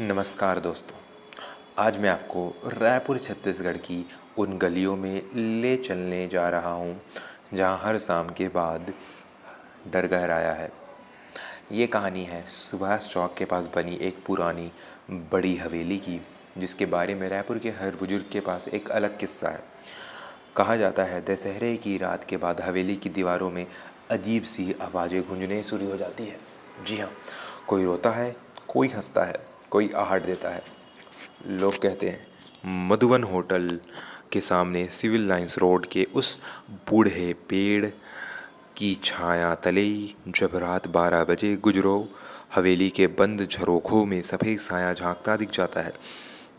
नमस्कार दोस्तों। आज मैं आपको रायपुर छत्तीसगढ़ की उन गलियों में ले चलने जा रहा हूँ जहाँ हर शाम के बाद डर गहराया है। ये कहानी है सुभाष चौक के पास बनी एक पुरानी बड़ी हवेली की, जिसके बारे में रायपुर के हर बुजुर्ग के पास एक अलग किस्सा है। कहा जाता है दशहरे की रात के बाद हवेली की दीवारों में अजीब सी आवाज़ें गूंजने शुरू हो जाती है। जी हाँ, कोई रोता है, कोई हंसता है, कोई आहट देता है। लोग कहते हैं मधुवन होटल के सामने सिविल लाइंस रोड के उस बूढ़े पेड़ की छाया तले जब रात 12 बजे गुजरो, हवेली के बंद झरोखों में सफ़ेद साया झांकता दिख जाता है।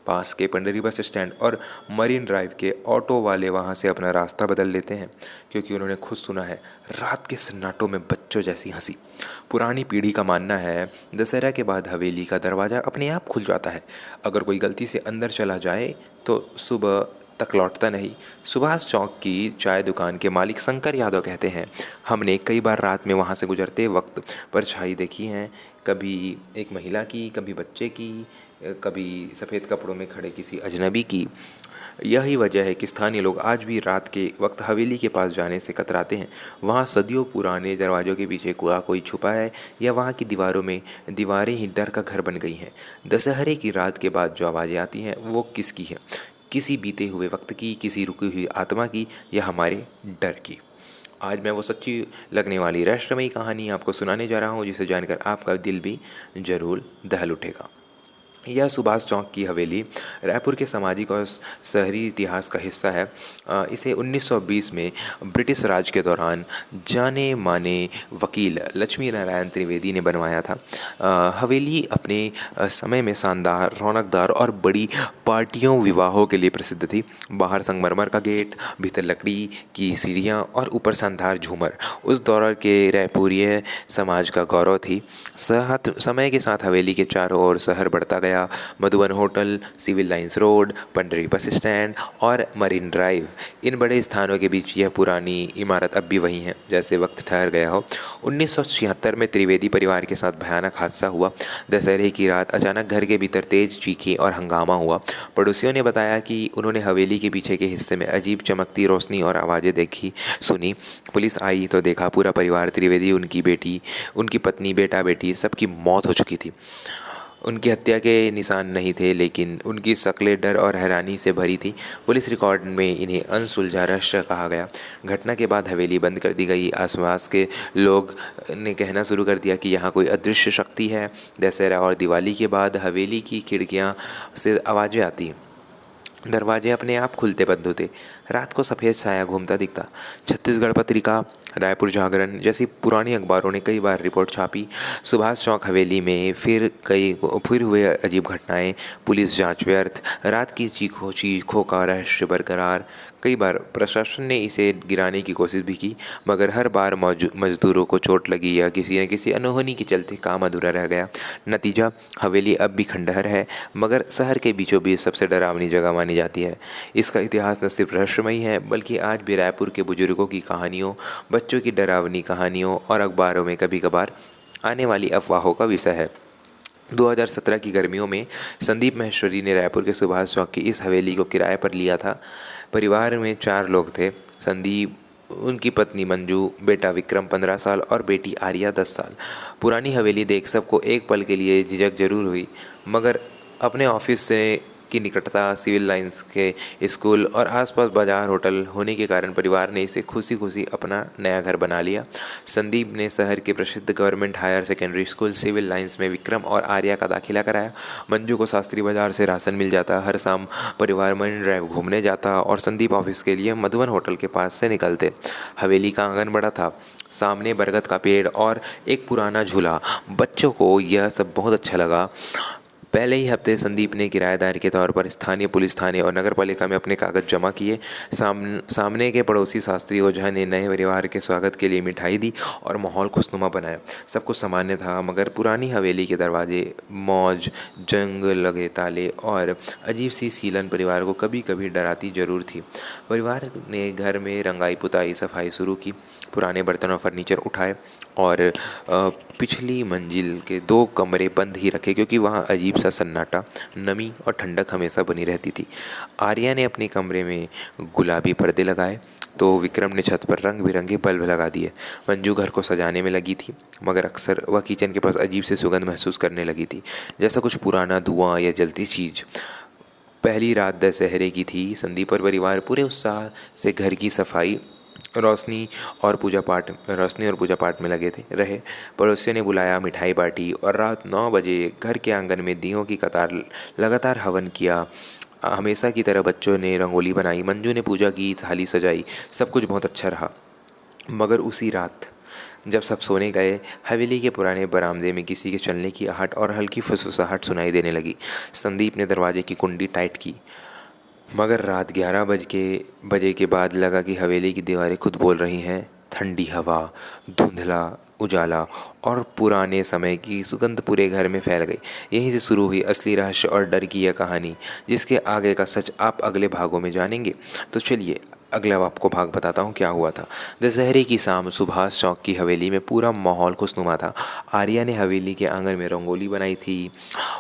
पास के पंडरी बस स्टैंड और मरीन ड्राइव के ऑटो वाले वहाँ से अपना रास्ता बदल लेते हैं, क्योंकि उन्होंने खुद सुना है रात के सन्नाटों में बच्चों जैसी हंसी। पुरानी पीढ़ी का मानना है दशहरा के बाद हवेली का दरवाज़ा अपने आप खुल जाता है। अगर कोई गलती से अंदर चला जाए तो सुबह तक लौटता नहीं। सुभाष चौक की चाय दुकान के मालिक शंकर यादव कहते हैं, हमने कई बार रात में वहाँ से गुजरते वक्त परछाई देखी हैं, कभी एक महिला की, कभी बच्चे की, कभी सफ़ेद कपड़ों में खड़े किसी अजनबी की। यही वजह है कि स्थानीय लोग आज भी रात के वक्त हवेली के पास जाने से कतराते हैं। वहाँ सदियों पुराने दरवाज़ों के पीछे कोई छुपा है, या वहाँ की दीवारें ही डर का घर बन गई हैं। दशहरे की रात के बाद जो आवाज़ें आती हैं वो किसकी है? किसी बीते हुए वक्त की, किसी रुकी हुई आत्मा की, या हमारे डर की? आज मैं वो सच्ची लगने वाली रहस्यमयी कहानी आपको सुनाने जा रहा हूँ, जिसे जानकर आपका दिल भी ज़रूर दहल उठेगा। यह सुभाष चौक की हवेली रायपुर के सामाजिक और शहरी इतिहास का हिस्सा है। इसे 1920 में ब्रिटिश राज के दौरान जाने माने वकील लक्ष्मी नारायण त्रिवेदी ने बनवाया था। हवेली अपने समय में शानदार, रौनकदार और बड़ी पार्टियों, विवाहों के लिए प्रसिद्ध थी। बाहर संगमरमर का गेट, भीतर लकड़ी की सीढ़ियाँ और ऊपर शानदार झूमर उस दौर के रायपुरीय समाज का गौरव थी। समय के साथ हवेली के चारों ओर शहर बढ़ता गया। Madhuvan hotel, civil lines road, Pandri bus stand और मरीन ड्राइव, इन बड़े स्थानों के बीच यह पुरानी इमारत अब भी वही है जैसे वक्त ठहर गया हो। 1976 में त्रिवेदी परिवार के साथ भयानक हादसा हुआ। दशहरे की रात अचानक घर के भीतर तेज चीखें और हंगामा हुआ। पड़ोसियों ने बताया कि उन्होंने हवेली के पीछे के हिस्से में अजीब चमकती रोशनी और आवाज़ें देखी सुनी। पुलिस आई तो देखा पूरा परिवार त्रिवेदी, उनकी बेटी, उनकी पत्नी, बेटा बेटी, सबकी मौत हो चुकी थी। उनकी हत्या के निशान नहीं थे, लेकिन उनकी शक्लें डर और हैरानी से भरी थी। पुलिस रिकॉर्ड में इन्हें अनसुलझा रहस्य कहा गया। घटना के बाद हवेली बंद कर दी गई। आसपास के लोग ने कहना शुरू कर दिया कि यहाँ कोई अदृश्य शक्ति है। दशहरा और दिवाली के बाद हवेली की खिड़कियाँ से आवाज़ें आती, दरवाजे अपने आप खुलते बंद होते, रात को सफ़ेद साया घूमता दिखता। छत्तीसगढ़ पत्रिका, रायपुर जागरण जैसी पुरानी अखबारों ने कई बार रिपोर्ट छापी। सुभाष चौक हवेली में फिर हुए अजीब घटनाएं, पुलिस जांच व्यर्थ, रात की चीखों का रहस्य बरकरार। कई बार प्रशासन ने इसे गिराने की कोशिश भी की, मगर हर बार मजदूरों को चोट लगी या किसी न किसी अनहोनी के चलते काम अधूरा रह गया। नतीजा, हवेली अब भी खंडहर है, मगर शहर के बीचों बीच सबसे डरावनी जगह मानी जाती है। इसका इतिहास न सिर्फ रहस्यमयी है, बल्कि आज भी रायपुर के बुजुर्गों की कहानियों, बच्चों की डरावनी कहानियों और अखबारों में कभी कभार आने वाली अफवाहों का विषय है। 2017 की गर्मियों में संदीप महेश्वरी ने रायपुर के सुभाष चौक की इस हवेली को किराए पर लिया था। परिवार में 4 लोग थे, संदीप, उनकी पत्नी मंजू, बेटा विक्रम 15 साल और बेटी आर्या 10 साल। पुरानी हवेली देख सबको एक पल के लिए झिझक जरूर हुई, मगर अपने ऑफिस से की निकटता, सिविल लाइंस के स्कूल और आसपास बाजार, होटल होने के कारण परिवार ने इसे खुशी खुशी अपना नया घर बना लिया। संदीप ने शहर के प्रसिद्ध government higher secondary school civil lines में विक्रम और आर्या का दाखिला कराया। मंजू को शास्त्री बाजार से राशन मिल जाता। हर शाम परिवार मरीन ड्राइव घूमने जाता और संदीप ऑफिस के लिए मधुवन होटल के पास से निकलते। हवेली का आंगन बड़ा था, सामने बरगद का पेड़ और एक पुराना झूला। बच्चों को यह सब बहुत अच्छा लगा। पहले ही हफ्ते संदीप ने किराएदार के तौर पर स्थानीय पुलिस थाने और नगर पालिका में अपने कागज जमा किए। सामने के पड़ोसी शास्त्री ओझा ने नए परिवार के स्वागत के लिए मिठाई दी और माहौल खुशनुमा बनाया। सब कुछ सामान्य था, मगर पुरानी हवेली के दरवाजे, मौज, जंग लगे ताले और अजीब सी सीलन परिवार को कभी कभी डराती जरूर थी। परिवार ने घर में रंगाई पुताई, सफाई शुरू की, पुराने बर्तन और फर्नीचर उठाए और पिछली मंजिल के 2 कमरे बंद ही रखे क्योंकि वहाँ अजीब सा सन्नाटा, नमी और ठंडक हमेशा बनी रहती थी। आर्या ने अपने कमरे में गुलाबी पर्दे लगाए तो विक्रम ने छत पर रंग बिरंगे बल्ब लगा दिए। मंजू घर को सजाने में लगी थी, मगर अक्सर वह किचन के पास अजीब सी सुगंध महसूस करने लगी थी, जैसा कुछ पुराना धुआं या जलती चीज़। पहली रात दशहरे की थी। संदीप और परिवार पूरे उत्साह से घर की सफाई, रोशनी और पूजा पाठ में लगे थे रहे। पड़ोसियों ने बुलाया, मिठाई बांटी और रात 9 बजे घर के आंगन में दियों की कतार लगातार हवन किया। हमेशा की तरह बच्चों ने रंगोली बनाई, मंजू ने पूजा की, थाली सजाई। सब कुछ बहुत अच्छा रहा। मगर उसी रात जब सब सोने गए, हवेली के पुराने बरामदे में किसी के चलने की आहट और हल्की फुसफुसाहट सुनाई देने लगी। संदीप ने दरवाजे की कुंडी टाइट की, मगर रात 11 बजे के बाद लगा कि हवेली की दीवारें खुद बोल रही हैं। ठंडी हवा, धुंधला उजाला और पुराने समय की सुगंध पूरे घर में फैल गई। यहीं से शुरू हुई असली रहस्य और डर की यह कहानी, जिसके आगे का सच आप अगले भागों में जानेंगे। तो चलिए अगला आपको भाग बताता हूँ क्या हुआ था। दशहरे की शाम सुभाष चौक की हवेली में पूरा माहौल खुशनुमा था। आर्या ने हवेली के आंगन में रंगोली बनाई थी,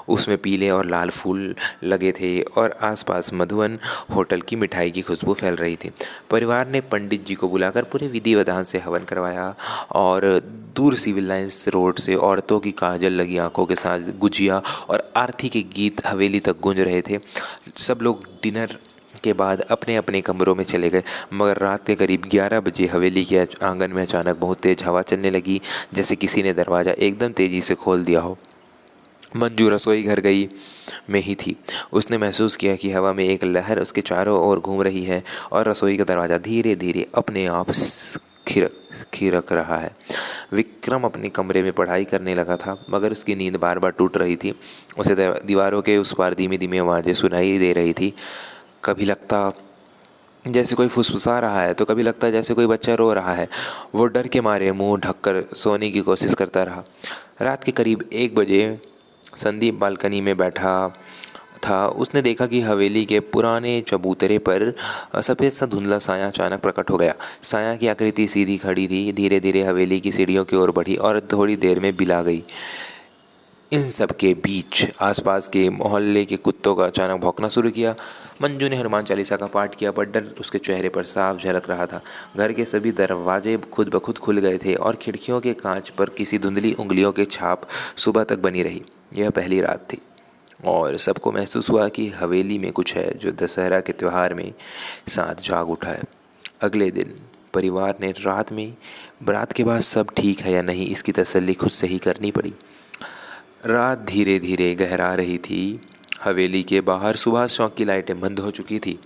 उसमें पीले और लाल फूल लगे थे और आसपास मधुवन होटल की मिठाई की खुशबू फैल रही थी। परिवार ने पंडित जी को बुलाकर पूरे विधि विधान से हवन करवाया और दूर सिविल लाइंस रोड से औरतों की काजल लगी आंखों के साथ गुजिया और आरती के गीत हवेली तक गूंज रहे थे। सब लोग डिनर के बाद अपने अपने कमरों में चले गए, मगर रात के करीब 11 बजे हवेली के आंगन में अचानक बहुत तेज हवा चलने लगी, जैसे किसी ने दरवाज़ा एकदम तेज़ी से खोल दिया हो। मंजू रसोई घर गई में ही थी। उसने महसूस किया कि हवा में एक लहर उसके चारों ओर घूम रही है और रसोई का दरवाज़ा धीरे धीरे अपने आप खिरक रहा है। विक्रम अपने कमरे में पढ़ाई करने लगा था, मगर उसकी नींद बार बार टूट रही थी। उसे दीवारों के उस पार धीमी धीमी आवाज़ें सुनाई दे रही थी। कभी लगता जैसे कोई फुसफुसा रहा है तो कभी लगता जैसे कोई बच्चा रो रहा है। वो डर के मारे मुंह ढककर सोने की कोशिश करता रहा। रात के करीब 1 बजे संदीप बालकनी में बैठा था। उसने देखा कि हवेली के पुराने चबूतरे पर सफ़ेद सा धुंधला साया अचानक प्रकट हो गया। साया की आकृति सीधी खड़ी थी, धीरे धीरे हवेली की सीढ़ियों की ओर बढ़ी और थोड़ी देर में बिला गई। इन सब के बीच आसपास के मोहल्ले के कुत्तों का अचानक भौंकना शुरू किया। मंजू ने हनुमान चालीसा का पाठ किया, पर डर उसके चेहरे पर साफ झलक रहा था। घर के सभी दरवाजे खुद ब खुद खुल गए थे और खिड़कियों के कांच पर किसी धुंधली उंगलियों के छाप सुबह तक बनी रही। यह पहली रात थी और सबको महसूस हुआ कि हवेली में कुछ है जो दशहरा के त्यौहार में साथ जाग उठा है। अगले दिन परिवार ने रात के बाद सब ठीक है या नहीं इसकी तसल्ली खुद से ही करनी पड़ी। रात धीरे धीरे गहरा रही थी। हवेली के बाहर सुभाष चौक की लाइटें बंद हो चुकी थी।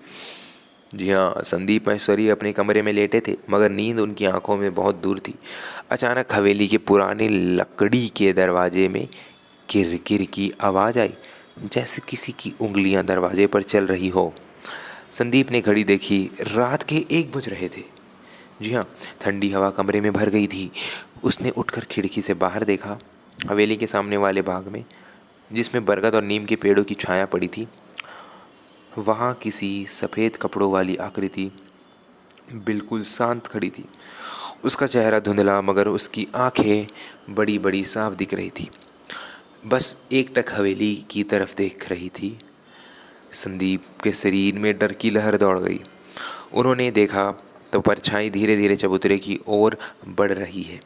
जी हाँ, संदीप महेश्वरी अपने कमरे में लेटे थे, मगर नींद उनकी आंखों में बहुत दूर थी। अचानक हवेली के पुराने लकड़ी के दरवाजे में किरकिर की आवाज़ आई, जैसे किसी की उंगलियां दरवाजे पर चल रही हो। संदीप ने घड़ी देखी, रात के 1 बज रहे थे। जी हाँ, ठंडी हवा कमरे में भर गई थी। उसने उठकर खिड़की से बाहर देखा। हवेली के सामने वाले बाग में, जिसमें बरगद और नीम के पेड़ों की छाया पड़ी थी, वहाँ किसी सफ़ेद कपड़ों वाली आकृति बिल्कुल शांत खड़ी थी। उसका चेहरा धुंधला, मगर उसकी आंखें बड़ी बड़ी साफ दिख रही थी, बस एकटक हवेली की तरफ देख रही थी। संदीप के शरीर में डर की लहर दौड़ गई। उन्होंने देखा तो परछाई धीरे धीरे चबूतरे की ओर बढ़ रही है,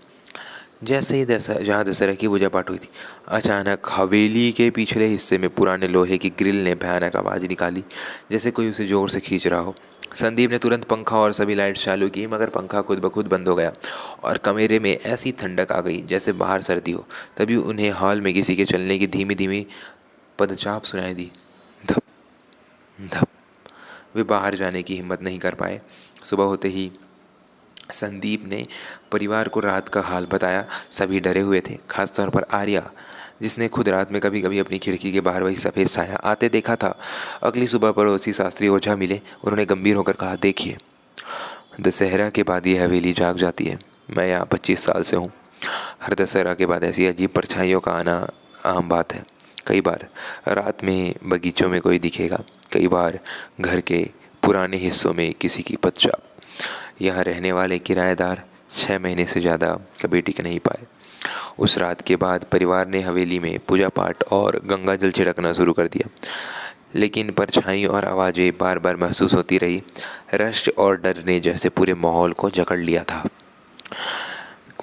जैसे ही जहाँ दशहरा की पूजा पाठ हुई थी। अचानक हवेली के पिछले हिस्से में पुराने लोहे की ग्रिल ने भयानक आवाज़ निकाली, जैसे कोई उसे ज़ोर से खींच रहा हो। संदीप ने तुरंत पंखा और सभी लाइट चालू की, मगर पंखा खुद ब खुद बंद हो गया और कमरे में ऐसी ठंडक आ गई जैसे बाहर सर्दी हो। तभी उन्हें हॉल में किसी के चलने की धीमी धीमी पदचाप सुनाई दी। धप धप। वे बाहर जाने की हिम्मत नहीं कर पाए। सुबह होते ही संदीप ने परिवार को रात का हाल बताया। सभी डरे हुए थे, खासतौर पर आर्या, जिसने खुद रात में कभी कभी अपनी खिड़की के बाहर वही सफ़ेद साया आते देखा था। अगली सुबह पड़ोसी शास्त्री ओझा मिले। उन्होंने गंभीर होकर कहा, देखिए, दशहरा के बाद ये हवेली जाग जाती है। मैं यहाँ 25 साल से हूँ। हर दशहरा के बाद ऐसी अजीब परछाइयों का आना आम बात है। कई बार रात में बगीचों में कोई दिखेगा, कई बार घर के पुराने हिस्सों में किसी की पदचाप। यहाँ रहने वाले किराएदार 6 महीने से ज़्यादा कभी टिक नहीं पाए। उस रात के बाद परिवार ने हवेली में पूजा पाठ और गंगा जल छिड़कना शुरू कर दिया, लेकिन परछाई और आवाज़ें बार बार महसूस होती रही। रश्क और डर ने जैसे पूरे माहौल को जकड़ लिया था।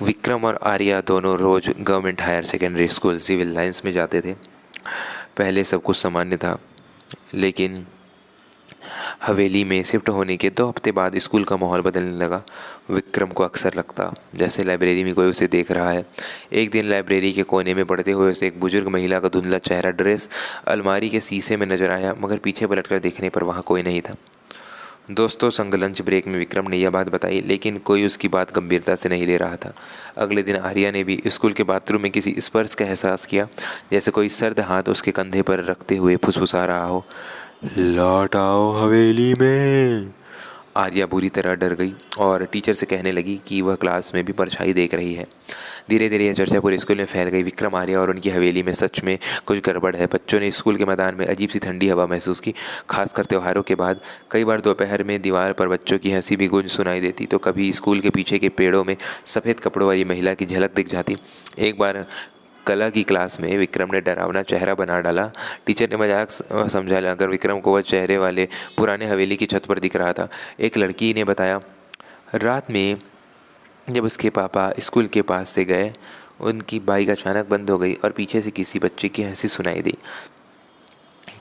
विक्रम और आर्या दोनों रोज़ government higher secondary school civil lines में जाते थे। पहले सब कुछ सामान्य था, लेकिन हवेली में शिफ्ट होने के 2 हफ्ते बाद स्कूल का माहौल बदलने लगा। विक्रम को अक्सर लगता जैसे लाइब्रेरी में कोई उसे देख रहा है। एक दिन लाइब्रेरी के कोने में पढ़ते हुए उसे एक बुजुर्ग महिला का धुंधला चेहरा ड्रेस अलमारी के शीशे में नजर आया, मगर पीछे पलटकर देखने पर वहाँ कोई नहीं था। दोस्तों संग लंच ब्रेक में विक्रम ने यह बात बताई, लेकिन कोई उसकी बात गंभीरता से नहीं ले रहा था। अगले दिन आर्या ने भी स्कूल के बाथरूम में किसी स्पर्श का एहसास किया, जैसे कोई सर्द हाथ उसके कंधे पर रखते हुए फुसफुसा रहा हो, लौट आओ हवेली में। आर्या बुरी तरह डर गई और टीचर से कहने लगी कि वह क्लास में भी परछाई देख रही है। धीरे धीरे यह चर्चा पूरे स्कूल में फैल गई। विक्रम, आर्या और उनकी हवेली में सच में कुछ गड़बड़ है। बच्चों ने स्कूल के मैदान में अजीब सी ठंडी हवा महसूस की, खासकर त्योहारों के बाद। कई बार दोपहर में दीवार पर बच्चों की हंसी भी गूंज सुनाई देती, तो कभी स्कूल के पीछे के पेड़ों में सफ़ेद कपड़ों वाली महिला की झलक दिख जाती। एक बार कला की क्लास में विक्रम ने डरावना चेहरा बना डाला। टीचर ने मजाक समझा अगर विक्रम को वह चेहरे वाले पुराने हवेली की छत पर दिख रहा था। एक लड़की ने बताया, रात में जब उसके पापा स्कूल के पास से गए, उनकी बाइक अचानक बंद हो गई और पीछे से किसी बच्चे की हंसी सुनाई दी।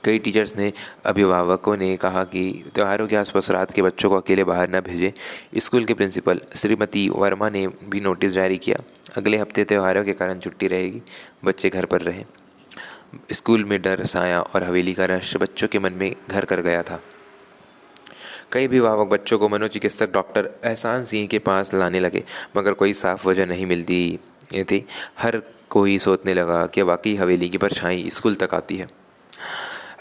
कई टीचर्स ने अभिभावकों ने कहा कि त्योहारों के आसपास रात के बच्चों को अकेले बाहर न भेजें। स्कूल के प्रिंसिपल श्रीमती वर्मा ने भी नोटिस जारी किया, अगले हफ्ते त्योहारों के कारण छुट्टी रहेगी, बच्चे घर पर रहें। स्कूल में डर, साया और हवेली का रहस्य बच्चों के मन में घर कर गया था। कई अभिभावक बच्चों को मनोचिकित्सक डॉक्टर एहसान सिंह के पास लाने लगे, मगर कोई साफ वजह नहीं मिलती थी। हर कोई सोचने लगा कि वाकई हवेली की परछाई स्कूल तक आती है।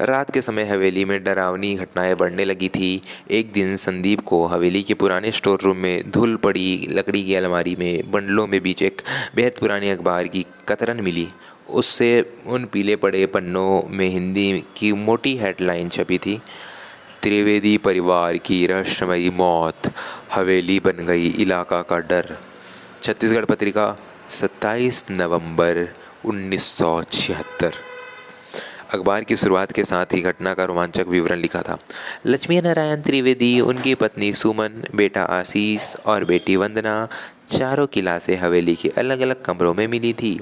रात के समय हवेली में डरावनी घटनाएं बढ़ने लगी थी। एक दिन संदीप को हवेली के पुराने स्टोर रूम में धूल पड़ी लकड़ी की अलमारी में बंडलों में बीच एक बेहद पुरानी अखबार की कतरन मिली। उससे उन पीले पड़े पन्नों में हिंदी की मोटी हेडलाइन छपी थी, त्रिवेदी परिवार की रहस्यमयी मौत, हवेली बन गई इलाका का डर। छत्तीसगढ़ पत्रिका, 27 नवंबर 1976। अखबार की शुरुआत के साथ ही घटना का रोमांचक विवरण लिखा था। लक्ष्मी नारायण त्रिवेदी, उनकी पत्नी सुमन, बेटा आशीष और बेटी वंदना, चारों की लाशें हवेली के अलग अलग कमरों में मिली थी।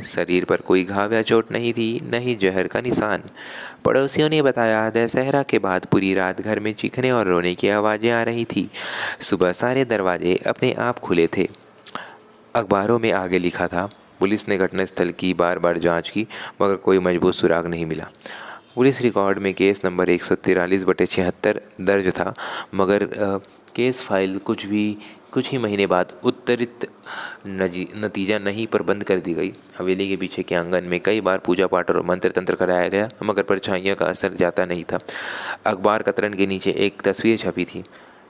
शरीर पर कोई घाव या चोट नहीं थी, न ही जहर का निशान। पड़ोसियों ने बताया, दशहरा के बाद पूरी रात घर में चीखने और रोने की आवाज़ें आ रही थी। सुबह सारे दरवाजे अपने आप खुले थे। अखबारों में आगे लिखा था, पुलिस ने घटनास्थल की बार बार जांच की, मगर कोई मजबूत सुराग नहीं मिला। पुलिस रिकॉर्ड में केस नंबर 143/76 दर्ज था, मगर केस फाइल कुछ ही महीने बाद उत्तरित नतीजा नहीं पर बंद कर दी गई। हवेली के पीछे के आंगन में कई बार पूजा पाठ और मंत्र तंत्र कराया गया, मगर परछाइयों का असर जाता नहीं था। अखबार कतरन के नीचे एक तस्वीर छपी थी,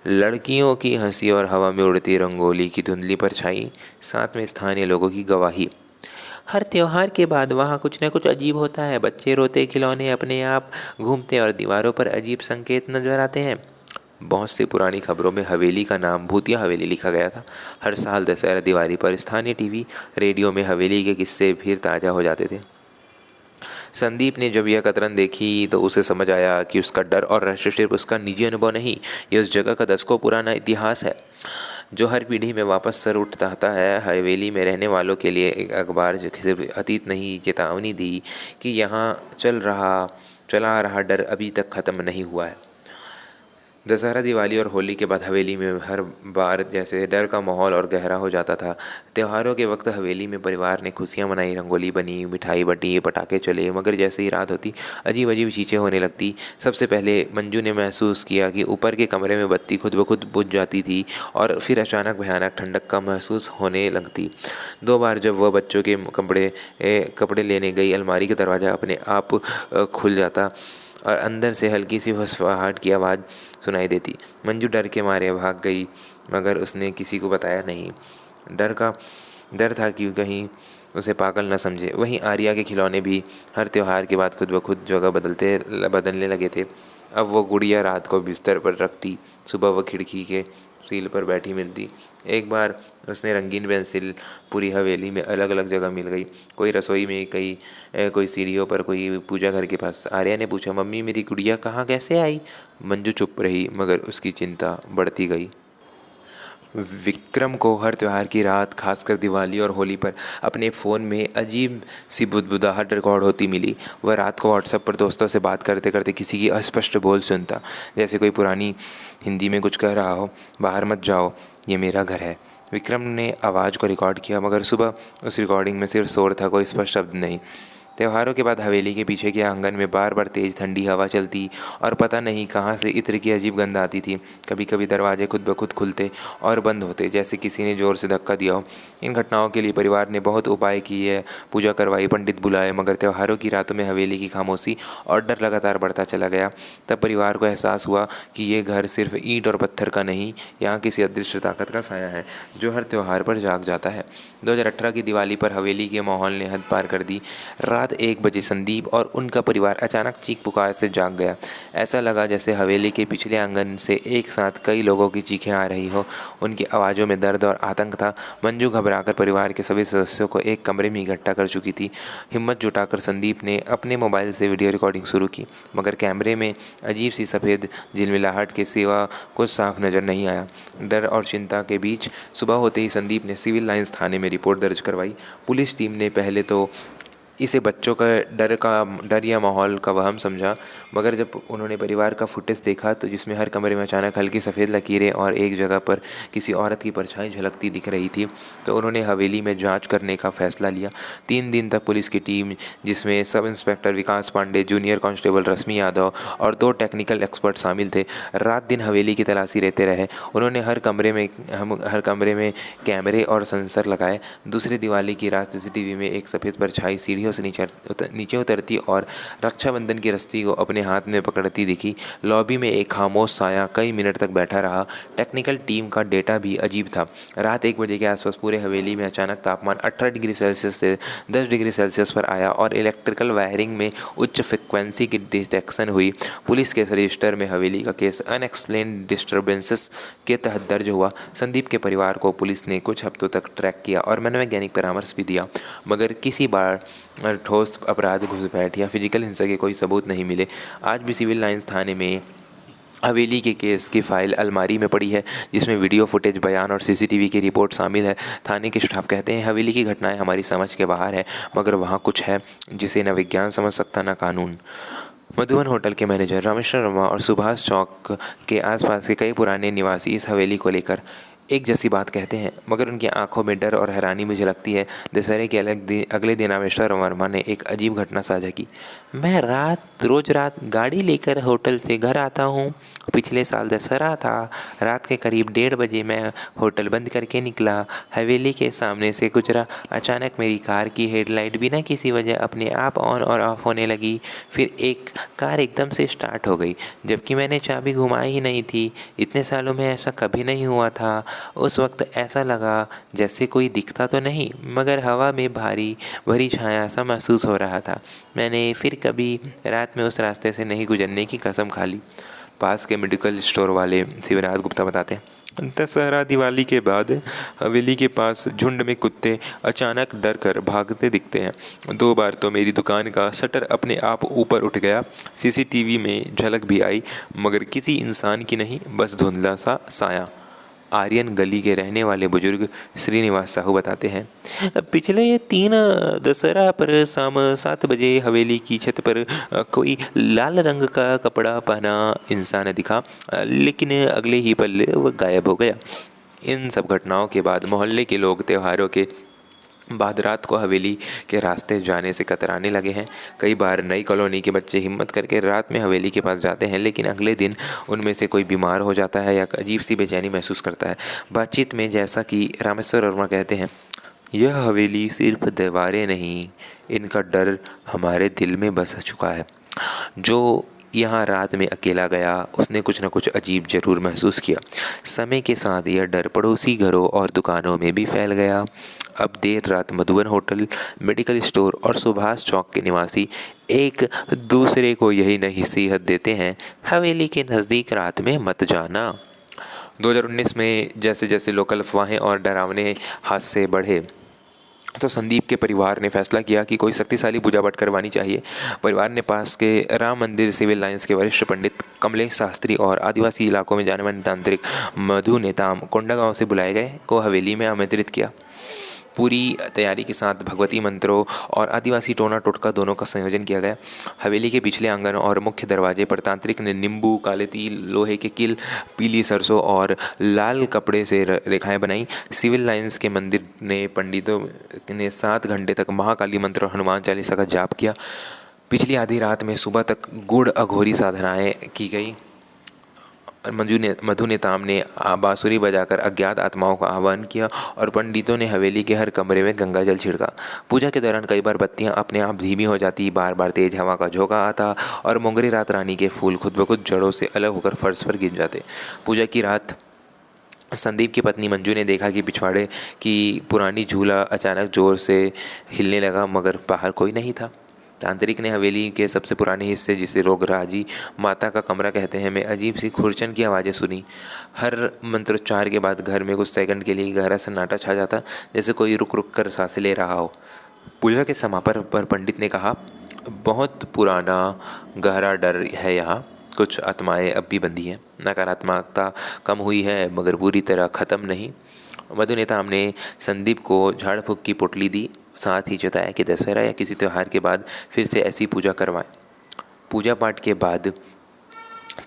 लड़कियों की हंसी और हवा में उड़ती रंगोली की धुंधली परछाई, साथ में स्थानीय लोगों की गवाही, हर त्योहार के बाद वहाँ कुछ न कुछ अजीब होता है। बच्चे रोते, खिलौने अपने आप घूमते और दीवारों पर अजीब संकेत नजर आते हैं। बहुत सी पुरानी खबरों में हवेली का नाम भूतिया हवेली लिखा गया था। हर साल दशहरा दिवाली पर स्थानीय टीवी रेडियो में हवेली के किस्से फिर ताज़ा हो जाते थे। संदीप ने जब यह कतरन देखी तो उसे समझ आया कि उसका डर और रहस्य सिर्फ उसका निजी अनुभव नहीं, ये उस जगह का दशकों पुराना इतिहास है जो हर पीढ़ी में वापस सर उठाता है। हवेली में रहने वालों के लिए एक अखबार जो सिर्फ अतीत नहीं, चेतावनी दी कि यहाँ चला आ रहा डर अभी तक ख़त्म नहीं हुआ है। दशहरा, दिवाली और होली के बाद हवेली में हर बार जैसे डर का माहौल और गहरा हो जाता था। त्योहारों के वक्त हवेली में परिवार ने खुशियाँ मनाई, रंगोली बनी, मिठाई बटी, पटाखे चले, मगर जैसे ही रात होती अजीब अजीब चीज़ें होने लगती। सबसे पहले मंजू ने महसूस किया कि ऊपर के कमरे में बत्ती खुद ब खुद बुझ जाती थी और फिर अचानक भयानक ठंडक का महसूस होने लगती। 2 बार जब वह बच्चों के कपड़े लेने गई, अलमारी का दरवाज़ा अपने आप खुल जाता और अंदर से हल्की सी फुसफुसाहट की आवाज़ सुनाई देती। मंजू डर के मारे भाग गई, मगर उसने किसी को बताया नहीं। डर था कि कहीं उसे पागल न समझे। वहीं आर्या के खिलौने भी हर त्योहार के बाद खुद ब खुद जगह बदलने लगे थे। अब वो गुड़िया रात को बिस्तर पर रखती, सुबह वो खिड़की के सील पर बैठी मिलती। एक बार उसने रंगीन पेंसिल पूरी हवेली में अलग अलग जगह मिल गई, कोई रसोई में, कोई सीढ़ियों पर, कोई पूजा घर के पास। आर्या ने पूछा, मम्मी मेरी गुड़िया कहाँ कैसे आई? मंजू चुप रही, मगर उसकी चिंता बढ़ती गई। विक्रम को हर त्यौहार की रात, खासकर दिवाली और होली पर, अपने फ़ोन में अजीब सी बुदबुदाहट रिकॉर्ड होती मिली। वह रात को व्हाट्सएप पर दोस्तों से बात करते करते किसी की अस्पष्ट बोल सुनता, जैसे कोई पुरानी हिंदी में कुछ कह रहा हो, बाहर मत जाओ, ये मेरा घर है। विक्रम ने आवाज़ को रिकॉर्ड किया, मगर सुबह उस रिकॉर्डिंग में सिर्फ शोर था, कोई स्पष्ट शब्द नहीं। त्योहारों के बाद हवेली के पीछे के आंगन में बार बार तेज़ ठंडी हवा चलती और पता नहीं कहाँ से इत्र की अजीब गंध आती थी। कभी कभी दरवाजे खुद ब खुद खुलते और बंद होते, जैसे किसी ने ज़ोर से धक्का दिया हो। इन घटनाओं के लिए परिवार ने बहुत उपाय किए, पूजा करवाई, पंडित बुलाए, मगर त्योहारों की रातों में हवेली की खामोशी और डर लगातार बढ़ता चला गया। तब परिवार को एहसास हुआ कि ये घर सिर्फ ईंट और पत्थर का नहीं, यहाँ किसी अदृश्य ताकत का साया है जो हर त्योहार पर जाग जाता है। 2018 की दिवाली पर हवेली के माहौल ने हद पार कर दी। रात 1 बजे संदीप और उनका परिवार अचानक चीख पुकार से जाग गया। ऐसा लगा जैसे हवेली के पिछले आंगन से एक साथ कई लोगों की चीखें आ रही हो। उनकी आवाज़ों में दर्द और आतंक था। मंजू घबराकर परिवार के सभी सदस्यों को एक कमरे में इकट्ठा कर चुकी थी। हिम्मत जुटाकर संदीप ने अपने मोबाइल से वीडियो रिकॉर्डिंग शुरू की, मगर कैमरे में अजीब सी सफ़ेद झिलमिलाहट के सिवा कुछ साफ नज़र नहीं आया। डर और चिंता के बीच सुबह होते ही संदीप ने सिविल लाइंस थाने में रिपोर्ट दर्ज करवाई। पुलिस टीम ने पहले तो इसे बच्चों का डर या माहौल का वहम समझा, मगर जब उन्होंने परिवार का फुटेज देखा तो जिसमें हर कमरे में अचानक हल्की सफ़ेद लकीरें और एक जगह पर किसी औरत की परछाई झलकती दिख रही थी, तो उन्होंने हवेली में जांच करने का फैसला लिया। 3 दिन तक पुलिस की टीम, जिसमें सब इंस्पेक्टर विकास पांडे, जूनियर कांस्टेबल रश्मि यादव और 2 टेक्निकल एक्सपर्ट शामिल थे, रात दिन हवेली की तलाशी लेते रहे। उन्होंने हर कमरे में कैमरे और सेंसर लगाए। दूसरी दिवाली की रात CCTV में एक सफ़ेद परछाई सीढ़ियों से नीचे उतरती और रक्षाबंधन की रस्सी को अपने हाथ में पकड़ती दिखी। लॉबी में एक खामोश साया कई मिनट तक बैठा रहा। टेक्निकल टीम का डेटा भी अजीब था। रात 1 बजे के आसपास पूरे हवेली में अचानक तापमान 18 डिग्री सेल्सियस से 10 डिग्री सेल्सियस पर आया और इलेक्ट्रिकल वायरिंग में उच्च फ्रिक्वेंसी की डिटेक्शन हुई। पुलिस के रजिस्टर में हवेली का केस अनएक्सप्लेन्ड डिस्टर्बेंसेस के तहत दर्ज हुआ। संदीप के परिवार को पुलिस ने कुछ हफ्तों तक ट्रैक किया और मनोवैज्ञानिक परामर्श भी दिया, मगर किसी बार ठोस अपराध, घुसपैठ या फिजिकल हिंसा के कोई सबूत नहीं मिले। आज भी सिविल लाइंस थाने में हवेली के केस की फाइल अलमारी में पड़ी है, जिसमें वीडियो फुटेज, बयान और CCTV की रिपोर्ट शामिल है। थाने के स्टाफ कहते हैं, हवेली की घटनाएं हमारी समझ के बाहर है, मगर वहाँ कुछ है जिसे न विज्ञान समझ सकता न कानून। मधुबन होटल के मैनेजर रामेश्वर वर्मा और सुभाष चौक के आसपास के कई पुराने निवासी इस हवेली को लेकर एक जैसी बात कहते हैं, मगर उनकी आंखों में डर और हैरानी मुझे लगती है। दशहरे के अगले दिन रामेश्वर वर्मा ने एक अजीब घटना साझा की। मैं रोज रात गाड़ी लेकर होटल से घर आता हूँ। पिछले साल दशहरा था। रात के करीब 1:30 बजे मैं होटल बंद करके निकला। हवेली के सामने से गुजरा। अचानक मेरी कार की हेडलाइट बिना किसी वजह अपने आप ऑन और ऑफ होने लगी। फिर एक कार एकदम से स्टार्ट हो गई, जबकि मैंने चाबी घुमाई ही नहीं थी। इतने सालों में ऐसा कभी नहीं हुआ था। उस वक्त ऐसा लगा जैसे कोई दिखता तो नहीं, मगर हवा में भरी छाया सा महसूस हो रहा था। मैंने फिर कभी रात में उस रास्ते से नहीं गुजरने की कसम खा ली। पास के मेडिकल स्टोर वाले शिवनाथ गुप्ता बताते हैं, दशहरा दिवाली के बाद हवेली के पास झुंड में कुत्ते अचानक डर कर भागते दिखते हैं। 2 बार तो मेरी दुकान का शटर अपने आप ऊपर उठ गया। CCTV में झलक भी आई, मगर किसी इंसान की नहीं, बस धुंधला सा साया। आर्यन गली के रहने वाले बुजुर्ग श्रीनिवास साहू बताते हैं, पिछले 3 दशहरा पर शाम 7 बजे हवेली की छत पर कोई लाल रंग का कपड़ा पहना इंसान दिखा, लेकिन अगले ही पल वह गायब हो गया। इन सब घटनाओं के बाद मोहल्ले के लोग त्योहारों के बाद रात को हवेली के रास्ते जाने से कतराने लगे हैं। कई बार नई कॉलोनी के बच्चे हिम्मत करके रात में हवेली के पास जाते हैं, लेकिन अगले दिन उनमें से कोई बीमार हो जाता है या अजीब सी बेचैनी महसूस करता है। बातचीत में जैसा कि रामेश्वर वर्मा कहते हैं, यह हवेली सिर्फ दीवारें नहीं, इनका डर हमारे दिल में बस चुका है। जो यहाँ रात में अकेला गया, उसने कुछ न कुछ अजीब जरूर महसूस किया। समय के साथ यह डर पड़ोसी घरों और दुकानों में भी फैल गया। अब देर रात मधुबन होटल, मेडिकल स्टोर और सुभाष चौक के निवासी एक दूसरे को यही नसीहत देते हैं, हवेली के नज़दीक रात में मत जाना। 2019 में जैसे जैसे लोकल अफवाहें और डरावने हादसे बढ़े, तो संदीप के परिवार ने फैसला किया कि कोई शक्तिशाली पूजा पाठ करवानी चाहिए। परिवार ने पास के राम मंदिर सिविल लाइंस के वरिष्ठ पंडित कमलेश शास्त्री और आदिवासी इलाकों में जाने माने तांत्रिक मधु नेताम कोंडागांव से बुलाए गए को हवेली में आमंत्रित किया। पूरी तैयारी के साथ भगवती मंत्रों और आदिवासी टोना टोटका दोनों का संयोजन किया गया। हवेली के पिछले आंगन और मुख्य दरवाजे पर तांत्रिक ने नींबू, काले तिल, लोहे के किल, पीली सरसों और लाल कपड़े से रेखाएं बनाई। सिविल लाइंस के मंदिर ने पंडितों ने 7 घंटे तक महाकाली मंत्र और हनुमान चालीसा का जाप किया। पिछली आधी रात में सुबह तक गूढ़ अघोरी साधनाएं की गई। मधु नेताम ने बांसुरी बजाकर अज्ञात आत्माओं का आह्वान किया और पंडितों ने हवेली के हर कमरे में गंगा जल छिड़का। पूजा के दौरान कई बार बत्तियां अपने आप धीमी हो जाती, बार बार तेज हवा का झोंका आता और मोंगरी रात रानी के फूल खुद ब खुद जड़ों से अलग होकर फर्श पर गिर जाते। पूजा की रात संदीप की पत्नी मंजू ने देखा कि पिछवाड़े की पुरानी झूला अचानक जोर से हिलने लगा, मगर बाहर कोई नहीं था। तांत्रिक ने हवेली के सबसे पुराने हिस्से, जिसे रोगराजी माता का कमरा कहते हैं, में अजीब सी खुरचन की आवाज़ें सुनी। हर मंत्रोच्चार के बाद घर में कुछ सेकंड के लिए गहरा सन्नाटा छा जाता, जैसे कोई रुक रुक कर सांसें ले रहा हो। पूजा के समापन पर पंडित ने कहा, बहुत पुराना गहरा डर है यहाँ, कुछ आत्माएं अब भी बंधी हैं। नकारात्मकता कम हुई है मगर पूरी तरह ख़त्म नहीं। मधु नेता ने संदीप को झाड़ फूक की पोटली दी, साथ ही चेताया कि दशहरा या किसी त्यौहार के बाद फिर से ऐसी पूजा करवाएं। पूजा पाठ के बाद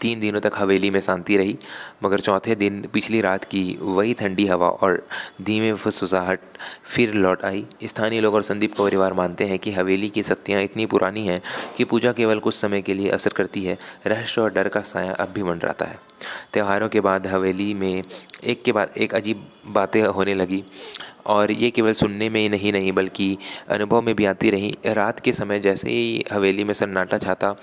3 दिनों तक हवेली में शांति रही, मगर चौथे दिन पिछली रात की वही ठंडी हवा और धीमे फुसफुसाहट फिर लौट आई। स्थानीय लोग और संदीप का परिवार मानते हैं कि हवेली की शक्तियाँ इतनी पुरानी हैं कि पूजा केवल कुछ समय के लिए असर करती है। रहस्य और डर का साया अब भी मंडराता है। त्योहारों के बाद हवेली में एक के बाद एक अजीब बातें होने लगी, और ये केवल सुनने में ही नहीं बल्कि अनुभव में भी आती रही। रात के समय जैसे ही हवेली में सन्नाटा छाता,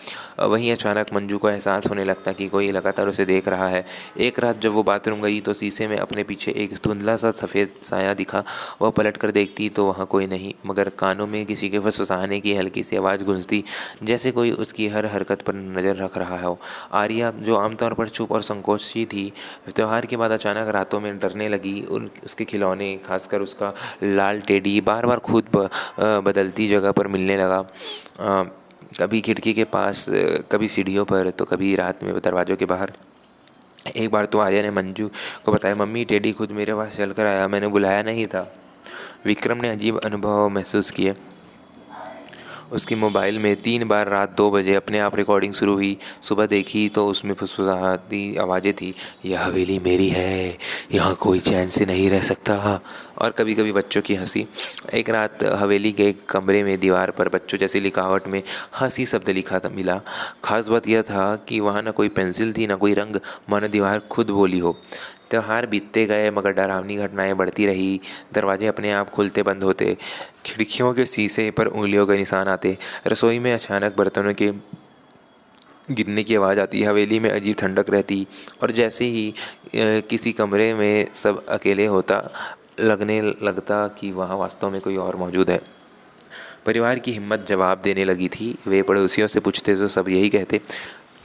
वहीं अचानक मंजू को एहसास होने लगता कि कोई लगातार उसे देख रहा है। एक रात जब वो बाथरूम गई तो शीशे में अपने पीछे एक धुंधला सा सफ़ेद साया दिखा। वह पलट कर देखती तो वहाँ कोई नहीं, मगर कानों में किसी के फुसफुसाने की हल्की सी आवाज़ गूंजती, जैसे कोई उसकी हर हरकत पर नज़र रख रहा हो। आर्या, जो आमतौर पर चुप और संकोची थी, त्योहार के बाद अचानक रातों में डरने लगी। उसके खिलौने, खासकर उसका लाल टेडी, बार बार खुद बदलती जगह पर मिलने लगा। कभी खिड़की के पास, कभी सीढ़ियों पर, तो कभी रात में दरवाज़ों के बाहर। एक बार तो आर्या ने मंजू को बताया, मम्मी टेडी खुद मेरे पास चल कर आया, मैंने बुलाया नहीं था। विक्रम ने अजीब अनुभव महसूस किए। उसके मोबाइल में 3 बार रात 2 बजे अपने आप रिकॉर्डिंग शुरू हुई। सुबह देखी तो उसमें फुसफुसाती आवाज़ें थी, यह हवेली मेरी है, यहाँ कोई चैन से नहीं रह सकता। और कभी कभी बच्चों की हंसी। एक रात हवेली के एक कमरे में दीवार पर बच्चों जैसी लिखावट में हंसी शब्द लिखा था मिला। खास बात यह था कि वहाँ न कोई पेंसिल थी, न कोई रंग, मानो दीवार खुद बोली हो। त्योहार बीतते गए मगर डरावनी घटनाएं बढ़ती रही। दरवाजे अपने आप खुलते बंद होते, खिड़कियों के शीशे पर उंगलियों के निशान आते, रसोई में अचानक बर्तनों के गिरने की आवाज़ आती, हवेली में अजीब ठंडक रहती, और जैसे ही किसी कमरे में सब अकेले होता, लगने लगता कि वहाँ वास्तव में कोई और मौजूद है। परिवार की हिम्मत जवाब देने लगी थी। वे पड़ोसियों से पूछते तो सब यही कहते,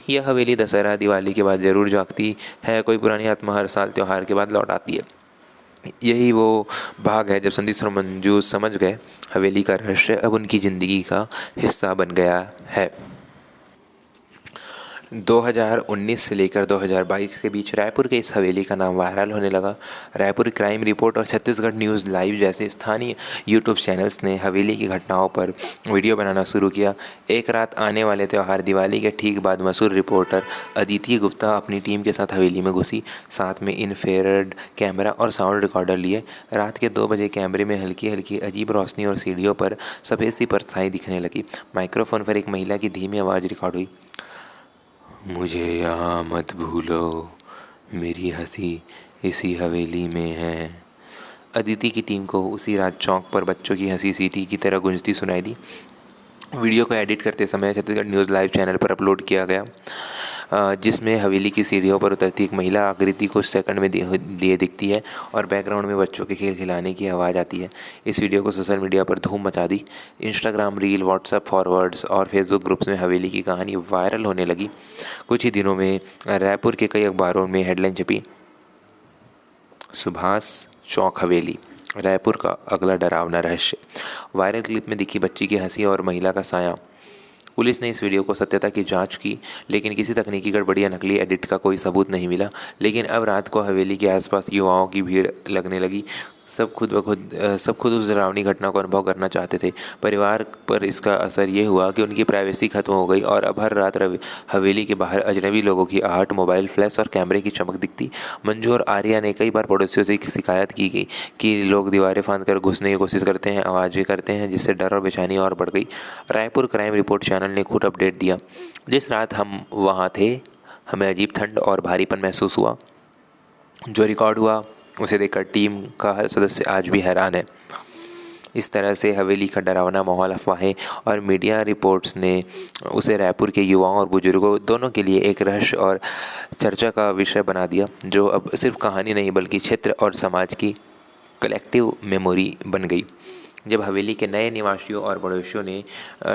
यह हवेली दशहरा दिवाली के बाद ज़रूर जागती है, कोई पुरानी आत्मा हर साल त्यौहार के बाद लौट आती है। यही वो भाग है जब संदीप और मंजू समझ गए हवेली का रहस्य अब उनकी ज़िंदगी का हिस्सा बन गया है। 2019 से लेकर 2022 के बीच रायपुर के इस हवेली का नाम वायरल होने लगा। रायपुर क्राइम रिपोर्ट और छत्तीसगढ़ न्यूज़ लाइव जैसे स्थानीय यूट्यूब चैनल्स ने हवेली की घटनाओं पर वीडियो बनाना शुरू किया। एक रात आने वाले त्यौहार दिवाली के ठीक बाद मशहूर रिपोर्टर अदिति गुप्ता अपनी टीम के साथ हवेली में घुसी, साथ में इन्फ्रारेड कैमरा और साउंड रिकॉर्डर लिए। रात के 2 बजे कैमरे में हल्की हल्की अजीब रोशनी और सीढ़ियों पर सफ़ेद सी परछाई दिखने लगी। माइक्रोफोन पर एक महिला की धीमी आवाज़ रिकॉर्ड हुई, मुझे यहाँ मत भूलो, मेरी हंसी इसी हवेली में है। अदिति की टीम को उसी रात चौक पर बच्चों की हंसी सीटी की तरह गूंजती सुनाई दी। वीडियो को एडिट करते समय छत्तीसगढ़ न्यूज़ लाइव चैनल पर अपलोड किया गया, जिसमें हवेली की सीढ़ियों पर उतरती एक महिला आकृति कुछ सेकंड में दिए दिखती है और बैकग्राउंड में बच्चों के खेल खिलाने की आवाज़ आती है। इस वीडियो को सोशल मीडिया पर धूम मचा दी। इंस्टाग्राम रील, व्हाट्सएप फॉरवर्ड्स और फेसबुक ग्रुप्स में हवेली की कहानी वायरल होने लगी। कुछ ही दिनों में रायपुर के कई अखबारों में हेडलाइन छपी, सुभाष चौक हवेली, रायपुर का अगला डरावना रहस्य। वायरल क्लिप में दिखी बच्ची की हंसी और महिला का साया। पुलिस ने इस वीडियो को सत्यता की जांच की, लेकिन किसी तकनीकी गड़बड़ी या नकली एडिट का कोई सबूत नहीं मिला। लेकिन अब रात को हवेली के आसपास युवाओं की भीड़ लगने लगी। सब खुद उस डरावनी घटना को अनुभव करना चाहते थे। परिवार पर इसका असर ये हुआ कि उनकी प्राइवेसी खत्म हो गई और अब हर रात हवेली के बाहर अजनबी लोगों की आहट, मोबाइल फ्लैश और कैमरे की चमक दिखती। मंजू और आर्या ने कई बार पड़ोसियों से शिकायत की गई कि लोग दीवारें फांद कर घुसने की कोशिश करते हैं, आवाज़ें करते हैं, जिससे डर और बेचैनी और बढ़ गई। रायपुर क्राइम रिपोर्ट चैनल ने खुद अपडेट दिया, जिस रात हम वहाँ थे हमें अजीब ठंड और भारीपन महसूस हुआ। जो रिकॉर्ड हुआ उसे देखकर टीम का हर सदस्य आज भी हैरान है। इस तरह से हवेली का डरावना माहौल, अफवाहें और मीडिया रिपोर्ट्स ने उसे रायपुर के युवाओं और बुजुर्गों दोनों के लिए एक रहस्य और चर्चा का विषय बना दिया, जो अब सिर्फ कहानी नहीं बल्कि क्षेत्र और समाज की कलेक्टिव मेमोरी बन गई। जब हवेली के नए निवासियों और पड़ोसियों ने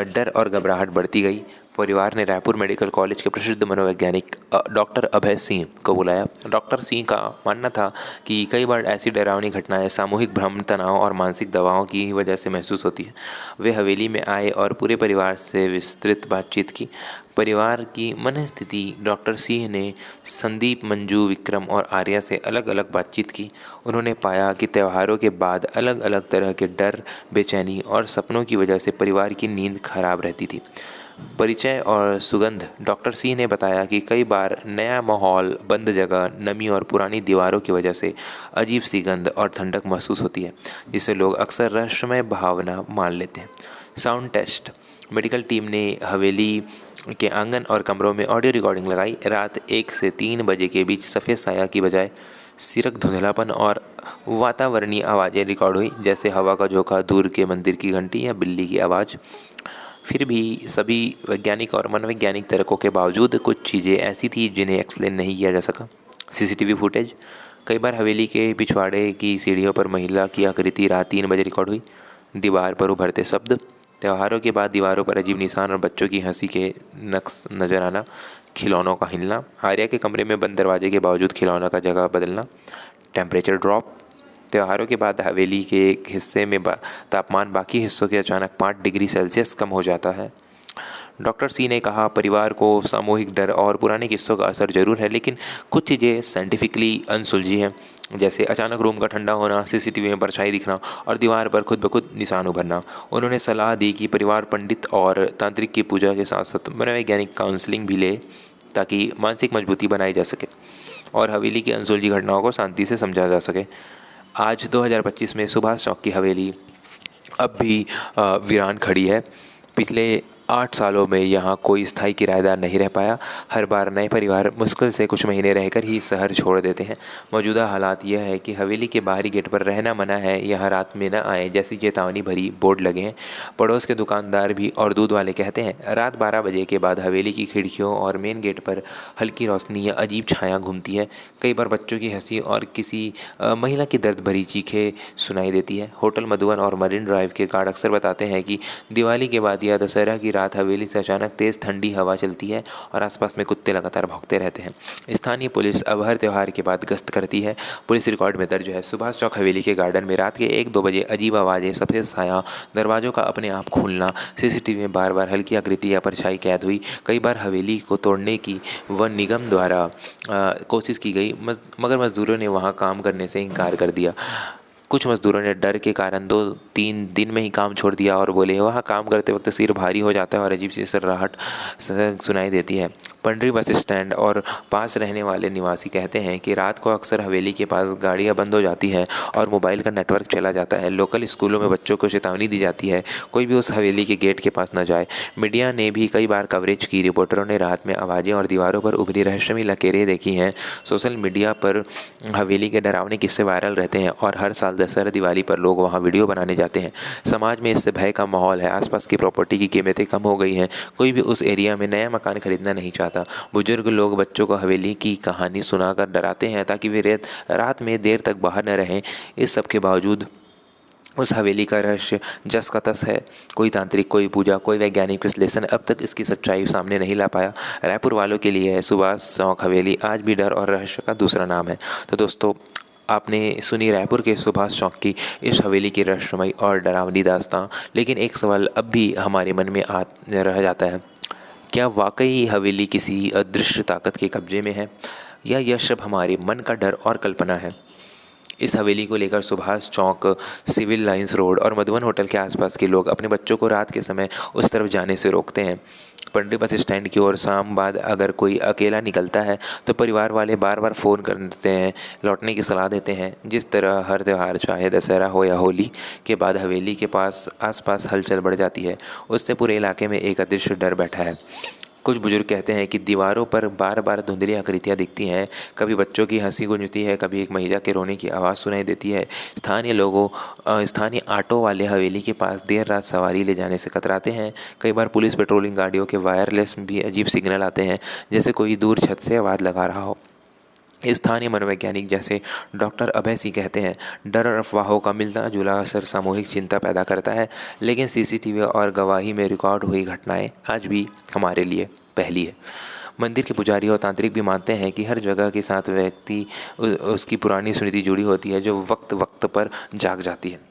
डर और घबराहट बढ़ती गई, परिवार ने रायपुर मेडिकल कॉलेज के प्रसिद्ध मनोवैज्ञानिक डॉक्टर अभय सिंह को बुलाया। डॉक्टर सिंह का मानना था कि कई बार ऐसी डरावनी घटनाएं सामूहिक भ्रम, तनाव और मानसिक दबावों की वजह से महसूस होती है। वे हवेली में आए और पूरे परिवार से विस्तृत बातचीत की। परिवार की मनस्थिति डॉक्टर सिंह ने संदीप, मंजू, विक्रम और आर्या से अलग अलग बातचीत की। उन्होंने पाया कि त्योहारों के बाद अलग अलग तरह के डर, बेचैनी और सपनों की वजह से परिवार की नींद खराब रहती थी। परिचय और सुगंध। डॉक्टर सिंह ने बताया कि कई बार नया माहौल, बंद जगह, नमी और पुरानी दीवारों की वजह से अजीब सी गंध और ठंडक महसूस होती है, जिसे लोग अक्सर रहस्यमय भावना मान लेते हैं। Sound test. मेडिकल टीम ने हवेली के आंगन और कमरों में ऑडियो रिकॉर्डिंग लगाई। रात 1 से 3 बजे के बीच सफ़ेद साया की बजाय सिरक, धुंधलापन और वातावरणीय आवाज़ें रिकॉर्ड हुई, जैसे हवा का झोंका, दूर के मंदिर की घंटी या बिल्ली की आवाज़। फिर भी सभी वैज्ञानिक और मनोवैज्ञानिक तर्कों के बावजूद कुछ चीज़ें ऐसी थी जिन्हें एक्सप्लेन नहीं किया जा सका। CCTV footage. कई बार हवेली के पिछवाड़े की सीढ़ियों पर महिला की आकृति रात 3 बजे रिकॉर्ड हुई। दीवार पर उभरते शब्द। त्योहारों के बाद दीवारों पर अजीब निशान और बच्चों की हंसी के नक्श नजर आना। खिलौनों का हिलना। आर्या के कमरे में बंद दरवाजे के बावजूद खिलौनों का जगह बदलना। Temperature drop. त्योहारों के बाद हवेली के एक हिस्से में तापमान बाकी हिस्सों के अचानक 5 डिग्री सेल्सियस कम हो जाता है। डॉक्टर सी ने कहा, परिवार को सामूहिक डर और पुराने किस्सों का असर जरूर है, लेकिन कुछ चीज़ें साइंटिफिकली अनसुलझी हैं, जैसे अचानक रूम का ठंडा होना, सीसीटीवी में परछाई दिखना और दीवार पर खुद ब खुद निशान उभरना। उन्होंने सलाह दी कि परिवार पंडित और तांत्रिक की पूजा के साथ साथ मनोवैज्ञानिक काउंसलिंग भी ले, ताकि मानसिक मजबूती बनाई जा सके और हवेली की अनसुलझी घटनाओं को शांति से समझा जा सके। आज 2025 में सुभाष चौक की हवेली अब भी वीरान खड़ी है। पिछले 8 सालों में यहाँ कोई स्थायी किराएदार नहीं रह पाया। हर बार नए परिवार मुश्किल से कुछ महीने रहकर ही शहर छोड़ देते हैं। मौजूदा हालात यह है कि हवेली के बाहरी गेट पर रहना मना है, यहाँ रात में न आए जैसी चेतावनी भरी बोर्ड लगे हैं। पड़ोस के दुकानदार भी और दूध वाले कहते हैं, रात 12 बजे के बाद हवेली की खिड़कियों और मेन गेट पर हल्की रोशनी या अजीब छाया घूमती है। कई बार बच्चों की हंसी और किसी महिला की दर्द भरी चीखें सुनाई देती है। होटल मधुबन और मरीन ड्राइव के गार्ड अक्सर बताते हैं कि दिवाली के बाद या दशहरा की रात हवेली से अचानक तेज़ ठंडी हवा चलती है और आसपास में कुत्ते लगातार भौंकते रहते हैं। स्थानीय पुलिस अब हर त्यौहार के बाद गश्त करती है। पुलिस रिकॉर्ड में दर्ज है, सुभाष चौक हवेली के गार्डन में रात के 1-2 बजे अजीब आवाज़ें, सफ़ेद साया, दरवाजों का अपने आप खुलना, सीसीटीवी में बार बार हल्की आकृति या परछाई कैद हुई। कई बार हवेली को तोड़ने की वन निगम द्वारा कोशिश की गई, मगर मजदूरों ने वहाँ काम करने से इनकार कर दिया। कुछ मजदूरों ने डर के कारण 2-3 दिन में ही काम छोड़ दिया और बोले, वहाँ काम करते वक्त सिर भारी हो जाता है और अजीब सी सर्राहट सुनाई देती है। पंडरी बस स्टैंड और पास रहने वाले निवासी कहते हैं कि रात को अक्सर हवेली के पास गाड़ियां बंद हो जाती हैं और मोबाइल का नेटवर्क चला जाता है। लोकल स्कूलों में बच्चों को चेतावनी दी जाती है, कोई भी उस हवेली के गेट के पास न जाए। मीडिया ने भी कई बार कवरेज की। रिपोर्टरों ने रात में आवाज़ें और दीवारों पर उभरी रहस्यमयी लकीरें देखी हैं। सोशल मीडिया पर हवेली के डरावने किस्से वायरल रहते हैं और हर साल दशहरा दिवाली पर लोग वहाँ वीडियो बनाने जाते हैं। समाज में इससे भय का माहौल है। आसपास की प्रॉपर्टी की कीमतें कम हो गई हैं। कोई भी उस एरिया में नया मकान खरीदना नहीं चाहता। बुजुर्ग लोग बच्चों को हवेली की कहानी सुनाकर डराते हैं ताकि वे रात में देर तक बाहर न रहें। इस सब के बावजूद उस हवेली का रहस्य जस का तस है। कोई तांत्रिक, कोई पूजा, कोई वैज्ञानिक विश्लेषण अब तक इसकी सच्चाई सामने नहीं ला पाया। रायपुर वालों के लिए सुभाष चौक हवेली आज भी डर और रहस्य का दूसरा नाम है। तो दोस्तों, आपने सुनी रायपुर के सुभाष चौक की इस हवेली की रहस्यमयी और डरावनी दास्तां। लेकिन एक सवाल अब भी हमारे मन में रह जाता है, क्या वाकई हवेली किसी अदृश्य ताकत के कब्जे में है या यह सब हमारे मन का डर और कल्पना है? इस हवेली को लेकर Subhash Chowk, civil lines road और मधुबन होटल के आसपास के लोग अपने बच्चों को रात के समय उस तरफ जाने से रोकते हैं। पंडरी बस स्टैंड की ओर शाम बाद अगर कोई अकेला निकलता है तो परिवार वाले बार बार फ़ोन करते हैं, लौटने की सलाह देते हैं। जिस तरह हर त्यौहार, चाहे दशहरा हो या होली, के बाद हवेली के आसपास हलचल बढ़ जाती है, उससे पूरे इलाके में एक अदृश्य डर बैठा है। कुछ बुजुर्ग कहते हैं कि दीवारों पर बार बार धुंधली आकृतियाँ दिखती हैं। कभी बच्चों की हंसी गूंजती है, कभी एक महिला के रोने की आवाज़ सुनाई देती है। स्थानीय ऑटो वाले हवेली के पास देर रात सवारी ले जाने से कतराते हैं। कई बार पुलिस पेट्रोलिंग गाड़ियों के वायरलेस भी अजीब सिग्नल आते हैं, जैसे कोई दूर छत से आवाज़ लगा रहा हो। स्थानीय मनोवैज्ञानिक जैसे डॉक्टर अभय सिंह कहते हैं, डर और अफवाहों का मिलता जुला असर सामूहिक चिंता पैदा करता है। लेकिन सीसीटीवी और गवाही में रिकॉर्ड हुई घटनाएं आज भी हमारे लिए पहली है। मंदिर के पुजारी और तांत्रिक भी मानते हैं कि हर जगह के साथ व्यक्ति उसकी पुरानी स्मृति जुड़ी होती है, जो वक्त वक्त पर जाग जाती है।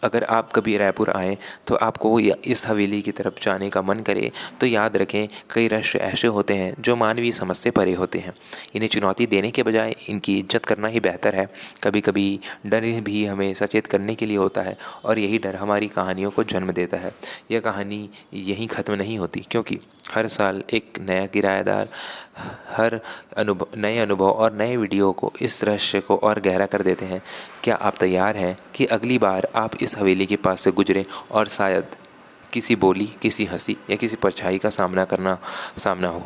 अगर आप कभी रायपुर आएँ तो आपको इस हवेली की तरफ जाने का मन करे तो याद रखें, कई रहस्य ऐसे होते हैं जो मानवीय समझ से परे होते हैं। इन्हें चुनौती देने के बजाय इनकी इज्जत करना ही बेहतर है। कभी कभी डर भी हमें सचेत करने के लिए होता है और यही डर हमारी कहानियों को जन्म देता है। यह कहानी यहीं ख़त्म नहीं होती, क्योंकि हर साल एक नया किराएदार हर नए अनुभव और नए वीडियो को इस रहस्य को और गहरा कर देते हैं। क्या आप तैयार हैं कि अगली बार आप इस हवेली के पास से गुजरें और शायद किसी बोली, किसी हंसी या किसी परछाई का सामना हो?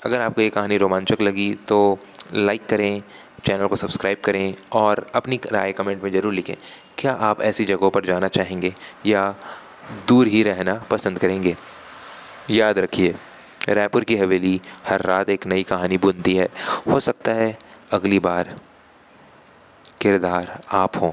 अगर आपको ये कहानी रोमांचक लगी तो लाइक करें, चैनल को सब्सक्राइब करें और अपनी राय कमेंट में ज़रूर लिखें। क्या आप ऐसी जगहों पर जाना चाहेंगे या दूर ही रहना पसंद करेंगे? याद रखिए, रायपुर की हवेली हर रात एक नई कहानी बुनती है। हो सकता है अगली बार किरदार आप हों।